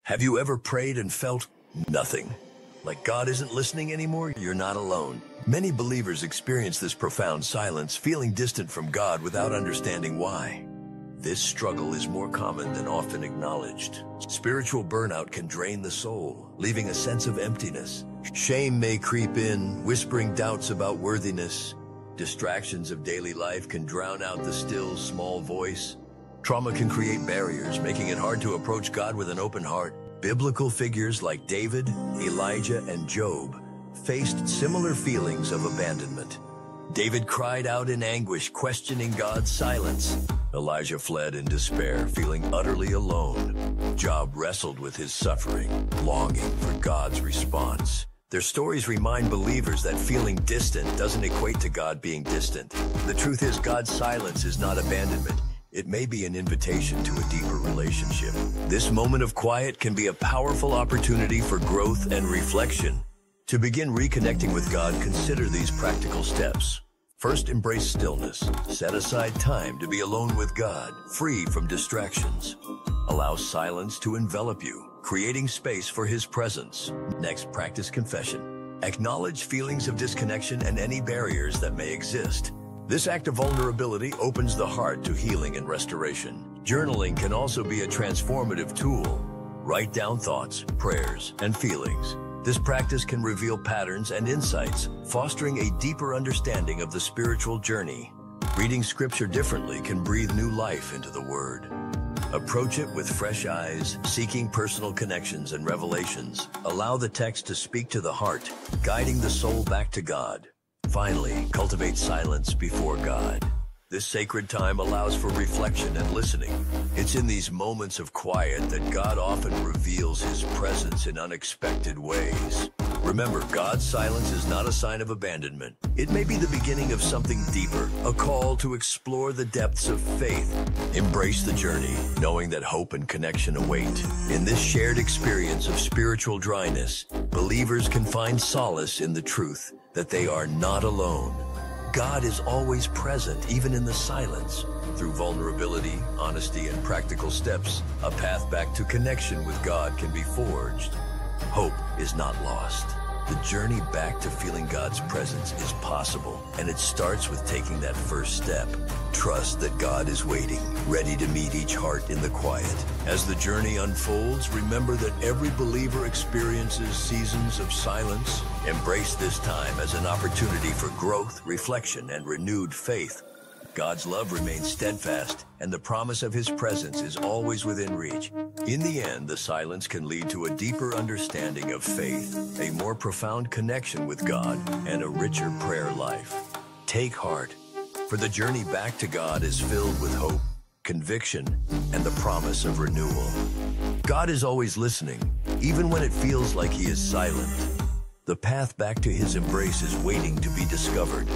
Have you ever prayed and felt nothing? Like God isn't listening anymore? You're not alone. Many believers experience this profound silence, feeling distant from God without understanding why. This struggle is more common than often acknowledged. Spiritual burnout can drain the soul, leaving a sense of emptiness. Shame may creep in, whispering doubts about worthiness. Distractions of daily life can drown out the still, small voice. Trauma can create barriers, making it hard to approach God with an open heart. Biblical figures like David, Elijah, and Job faced similar feelings of abandonment. David cried out in anguish, questioning God's silence. Elijah fled in despair, feeling utterly alone. Job wrestled with his suffering, longing for God's response. Their stories remind believers that feeling distant doesn't equate to God being distant. The truth is, God's silence is not abandonment. It may be an invitation to a deeper relationship. This moment of quiet can be a powerful opportunity for growth and reflection. To begin reconnecting with God, consider these practical steps. First, embrace stillness. Set aside time to be alone with God, free from distractions. Allow silence to envelop you, creating space for His presence. Next, practice confession. Acknowledge feelings of disconnection and any barriers that may exist. This act of vulnerability opens the heart to healing and restoration. Journaling can also be a transformative tool. Write down thoughts, prayers, and feelings. This practice can reveal patterns and insights, fostering a deeper understanding of the spiritual journey. Reading scripture differently can breathe new life into the Word. Approach it with fresh eyes, seeking personal connections and revelations. Allow the text to speak to the heart, guiding the soul back to God. Finally, cultivate silence before God. This sacred time allows for reflection and listening. It's in these moments of quiet that God often reveals His presence in unexpected ways. Remember, God's silence is not a sign of abandonment. It may be the beginning of something deeper, a call to explore the depths of faith. Embrace the journey, knowing that hope and connection await. In this shared experience of spiritual dryness, believers can find solace in the truth that they are not alone. God is always present, even in the silence. Through vulnerability, honesty, and practical steps, a path back to connection with God can be forged. Hope is not lost. The journey back to feeling God's presence is possible, and it starts with taking that first step. Trust that God is waiting, ready to meet each heart in the quiet. As the journey unfolds, remember that every believer experiences seasons of silence. Embrace this time as an opportunity for growth, reflection, and renewed faith. God's love remains steadfast, and the promise of His presence is always within reach. In the end, the silence can lead to a deeper understanding of faith, a more profound connection with God, and a richer prayer life. Take heart, for the journey back to God is filled with hope, conviction, and the promise of renewal. God is always listening, even when it feels like He is silent. The path back to His embrace is waiting to be discovered.